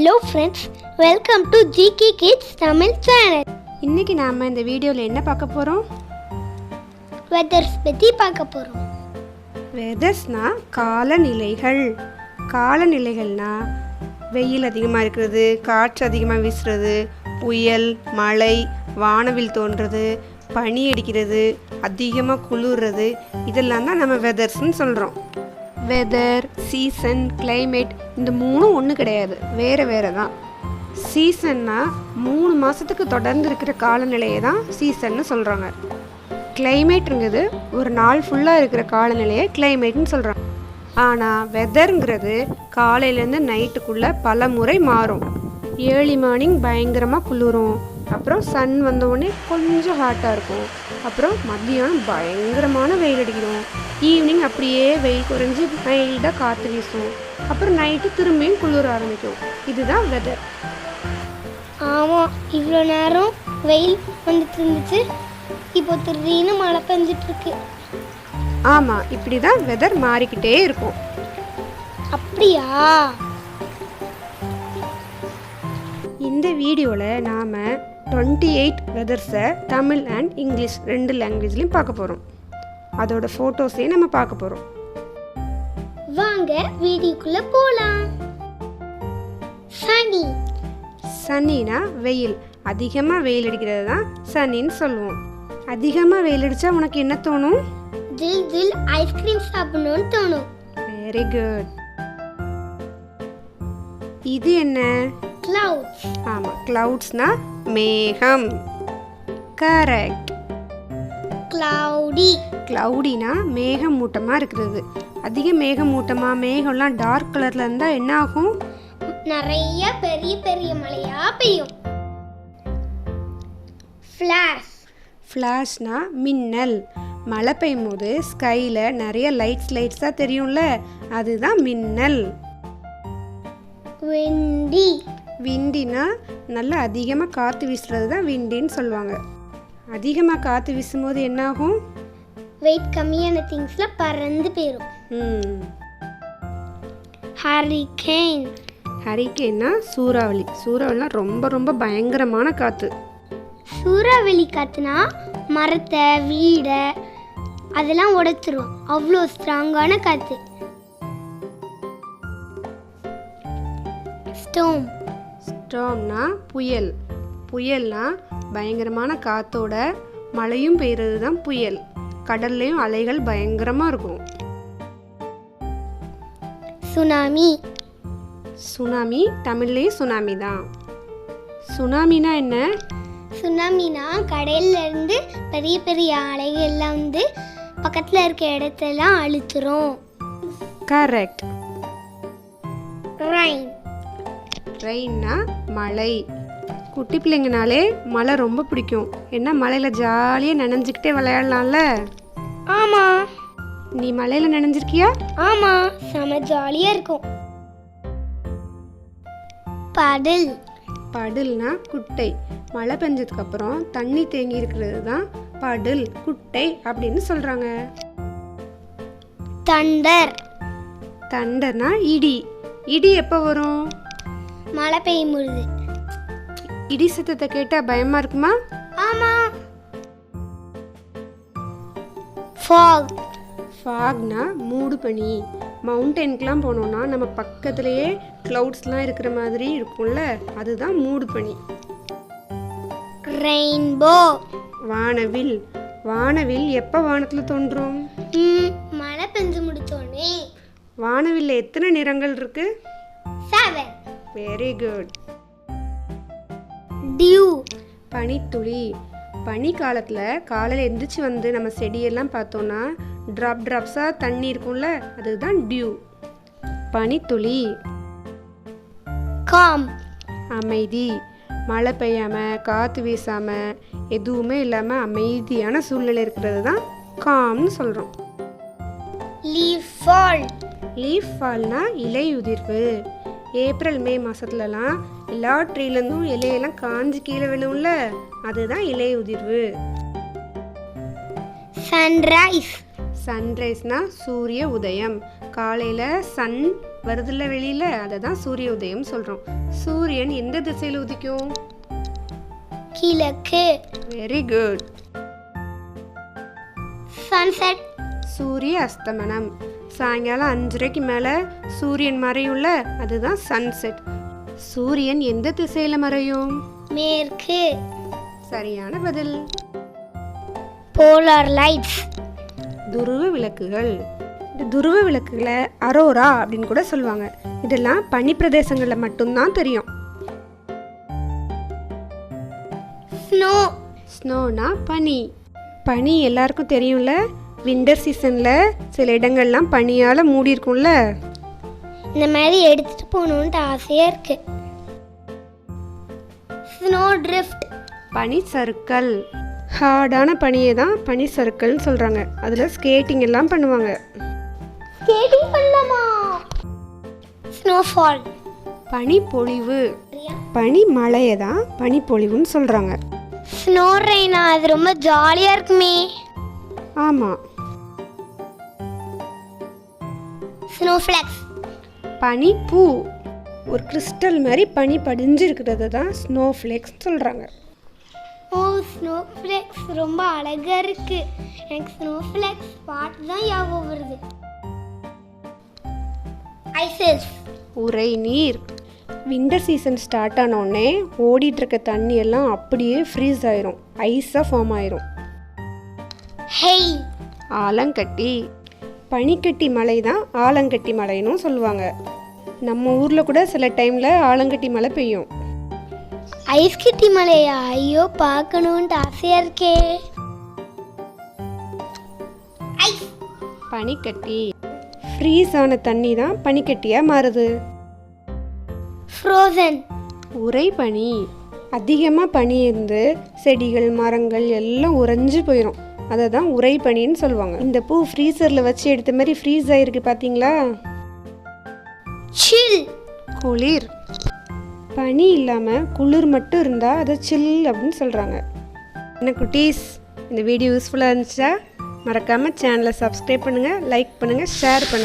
Hello friends, welcome to GK kids Tamil channel. இன்னைக்கு நாம இந்த வீடியோவில் என்ன பார்க்க போகிறோம்? வெதர்ஸ் பற்றி பார்க்க போகிறோம். வெதர்ஸ்னா காலநிலைகள். காலநிலைகள்னா வெயில் அதிகமாக இருக்கிறது, காற்று அதிகமாக வீசுறது, புயல், மழை, வானவில் தோன்றது, பனி அடிக்கிறது, அதிகமாக குளிர்றது, இதெல்லாம் தான் நம்ம வெதர்ஸ்ன்னு சொல்கிறோம். வெதர், சீசன், கிளைமேட் இந்த மூணும் ஒன்று கிடையாது, வேறு வேறு தான். சீசன்னா 3 மாதத்துக்கு தொடர்ந்து இருக்கிற காலநிலையை தான் சீசன்னு சொல்கிறாங்க. கிளைமேட்டுங்கிறது ஒரு நாள் ஃபுல்லாக இருக்கிற காலநிலையை கிளைமேட்னு சொல்கிறாங்க. ஆனால் வெதருங்கிறது காலையிலேருந்து நைட்டுக்குள்ளே பல முறை மாறும். ஏர்லி மார்னிங் பயங்கரமாக குளிரும், அப்புறம் சன் வந்தவுடனே கொஞ்சம் ஹாட்டாக இருக்கும், அப்புறம் மத்தியானம் பயங்கரமான வெயில் அடிக்கணும், ஈவினிங் அப்படியே வெயில் குறைஞ்சி மைல்டாக காற்று வீசும், அப்புறம் நைட்டு திரும்பியும் குளிர ஆரம்பிக்கும். இதுதான் வெதர். ஆமாம், இவ்வளோ நேரம் வெயில் வந்துட்டு இருந்துச்சு, இப்போ திடீர்னு மழை பெஞ்சிட்ருக்கு. ஆமாம், இப்படி தான் வெதர் மாறிக்கிட்டே இருக்கும். அப்படியா? இந்த வீடியோவில் நாம் 28 வெதர்ஸை தமிழ் அண்ட் இங்கிலீஷ் 2 லாங்குவேஜ்லையும் பார்க்க போகிறோம். அதோட ஃபோட்டோஸையும் நம்ம பார்க்க போகிறோம். வாங்க வீடியோக்குள்ளே போகலாம். சனி. சனினா வெயில். அதிகமாக வெயில் அடிக்கிறது தான் சனின்னு சொல்லுவோம். அதிகமாக வெயில் அடித்தா உனக்கு என்ன தோணும்? ஜில் ஜில் ஐஸ்கிரீம் சாப்பிடணும்னு தோணும். Very good. இது என்ன? கிளவுட்ஸ். ஆமாம், கிளவுட்ஸ்னா மேகம். கரெக்ட். கிளவுடி. கிளவுடினா மேகமூட்டமாக இருக்கிறது. அதிக மேகமூட்டமாக, மேகம்லாம் டார்க் கலரில் இருந்தால் என்ன ஆகும்? நிறைய பெரிய பெரிய மழையா பெய்யும். ஃப்ளாஷ். ஃப்ளாஷ்னா மின்னல். மழை பெய்யும் போது ஸ்கையில் நிறைய லைட்ஸாக தெரியும்ல, அதுதான் மின்னல். விண்டி. விண்டினா நல்லா அதிகமாக காற்று வீசுறது தான் விண்டின்னு சொல்லுவாங்க. அதிகமாக காற்று வீசும்போது என்னாகும்? வெயிட் கம்மியான திங்ஸ்லாம் பறந்து போயிடும். ஹரிகேன். ஹரிகேன்னா சூறாவளி. சூறாவளினா ரொம்ப ரொம்ப பயங்கரமான காற்று. சூறாவளி காற்றுனா மரத்தை, வீடை அதெல்லாம் உடைச்சிரும், அவ்வளோ ஸ்ட்ராங்கான காற்று. ஸ்டோம். ஸ்டார்ம்னா புயல். புயல்னா பயங்கரமான காற்றோட மழையும் பெய்கிறது தான் புயல். கடல்லையும் அலைகள் பயங்கரமாக இருக்கும். சுனாமி. சுனாமி தமிழ்லேயும் சுனாமி தான். சுனாமினா என்ன? சுனாமினா கடல்ல இருந்து பெரிய பெரிய அலைகள்லாம் வந்து பக்கத்தில் இருக்க இடத்தெல்லாம் அழுத்துரும். கரெக்ட். ரைன். ரெயின்னா மழை. குட்டி பிள்ளைங்கனாலே மழை ரொம்ப பிடிக்கும். ஏன்னா மழையில் ஜாலியாக நனைஞ்சிக்கிட்டே விளையாடலாம்ல. ஆமாம். நீ மழையில் நனைஞ்சிருக்கியா? ஆமாம், செம ஜாலியாக இருக்கும். படல். படல்னா குட்டை. மழை பெஞ்சதுக்கப்புறம் தண்ணி தேங்கி இருக்கிறது தான் படல், குட்டை அப்படின்னு சொல்கிறாங்க. தண்டர். தண்டர்னா இடி. இடி எப்போ வரும்? மழை பெய்யும் பொழுது. இடி சத்தத்தை கேட்டால் பயமாக இருக்குமா? ஆமாம். ஃபாக். ஃபாக்னா மூடு பனி. மவுண்டெனுக்கெலாம் போனோன்னா நம்ம பக்கத்துலேயே க்ளவுட்ஸ்லாம் இருக்கிற மாதிரி இருக்கும்ல, அதுதான் மூடு பனி. ரெயின்போ. வானவில். வானவில் எப்போ வானத்தில் தோன்றும்? மழை பெஞ்சு முடிச்சோடனே. வானவில்ல எத்தனை நிறங்கள் இருக்கு? 7. Very good. டியூ. பனித்துளி. பனி காலத்தில் காலையில் எந்திரிச்சு வந்து நம்ம செடியெல்லாம் பார்த்தோன்னா ட்ராப்ஸாக தண்ணி இருக்கும்ல, அதுதான் டியூ. பனித்துளி. காம். அமைதி. மழை பெய்யாமல், காற்று வீசாமல், எதுவுமே இல்லாமல் அமைதியான சூழ்நிலை இருக்கிறது தான் காம்னு சொல்கிறோம். Leaf fall. லீஃப் ஃபால்னா இலை உதிர்வு. ஏப்ரல் மே மாதத்துலலாம் எல்லா ட்ரீலேருந்தும் இலையெல்லாம் காஞ்சி கீழே விழும்ல, அதுதான் இலை உதிர்வு. சன்ரைஸ். சன்ரைஸ்னா சூரிய உதயம். காலையில் சன் வருதுல்ல வெளியில், அதை தான் சூரிய உதயம் சொல்கிறோம். சூரியன் எந்த திசையில் உதிக்கும்? கிழக்கு. Very good. சன்செட். சூரிய அஸ்தமனம். சாயங்காலம் 5:30க்கு மேலே சூரியன் மறையும்ல, அதுதான் சன்செட். சூரியன் எந்த திசையில் மறையும்? மேற்கு. சரியான பதில். Polar lights. துருவ விளக்குகள். இந்த துருவ விளக்குகளை அரோரா அப்படின்னு கூட சொல்லுவாங்க. இதெல்லாம் பனி பிரதேசங்களில் மட்டும்தான் தெரியும். ஸ்னோ. ஸ்னோனா பனி. பனி எல்லாருக்கும் தெரியும்ல. விண்டர் சீசனில் சில இடங்கள்லாம் பனியால் மூடி இருக்கும்ல. இந்த மாதிரி எடுத்துட்டு போகணுன்ட்டு ஆசையாக இருக்கு. Snow drift. பனி சறுக்கல். ஹார்டான பனியை தான் பனி சறுக்கல்னு சொல்கிறாங்க. அதில் ஸ்கேட்டிங் எல்லாம் பண்ணுவாங்க. ஸ்கேட்டிங் பண்ணலாமா? ஸ்னோஃபால். பனி பொழிவு. பனி மழையை தான் பனி பொழிவுன்னு சொல்கிறாங்க. ஸ்னோ ரெயினா? அது ரொம்ப ஜாலியாக இருக்குமே. ஆமாம். ஸ்னோஃப்ளெக்ஸ். பனி பூ. ஒரு கிறிஸ்டல் மாதிரி பனி படிஞ்சு இருக்கிறது தான் ஸ்னோஃப்ளேக்ஸ் சொல்கிறாங்க. ஓ, ஸ்னோஃப்ளெக்ஸ் ரொம்ப அழகாக இருக்கு. எனக்கு ஸ்னோஃப்ளெக்ஸ் பாட்டு தான் ஞாபகம் வருது. ஐசஸ். உறை நீர். விண்டர் சீசன் ஸ்டார்ட் ஆனோடனே ஓடிட்டு இருக்க தண்ணி எல்லாம் அப்படியே ஃப்ரீஸ் ஆயிரும், ஐஸாக ஃபார்ம் ஆயிரும். ஹெய். ஆலங்கட்டி. பனிக்கட்டி மலை தான் ஆலங்கட்டி மலைன்னு சொல்லுவாங்க. நம்ம ஊரில் கூட சில டைமில் ஆலங்கட்டி மழை பெய்யும். ஐஸ் கட்டி மலையா? ஐயோ, பார்க்கணுன்ட்டு ஆசையாக இருக்கே. ஐஸ். பனிக்கட்டி. ஃப்ரீஸ் ஆன தண்ணி தான் பனிக்கட்டியாக மாறுது. ஃப்ரோசன். உறை பனி. அதிகமாக பனி இருந்து செடிகள் மரங்கள் எல்லாம் உறைஞ்சு போயிடும். அதை தான் உறை பனின்னு சொல்லுவாங்க. இந்த பூ ஃப்ரீசரில் வச்சு எடுத்த மாதிரி ஃப்ரீஸ் ஆகிருக்கு பார்த்தீங்களா? சில். குளிர். பனி இல்லாமல் குளிர் மட்டும் இருந்தால் அதை சில் அப்படின்னு சொல்கிறாங்க. என்ன குட்டீஸ், இந்த வீடியோ யூஸ்ஃபுல்லாக இருந்துச்சா? மறக்காமல் சேனலை சப்ஸ்கிரைப் பண்ணுங்கள், லைக் பண்ணுங்கள், ஷேர் பண்ணுங்கள்.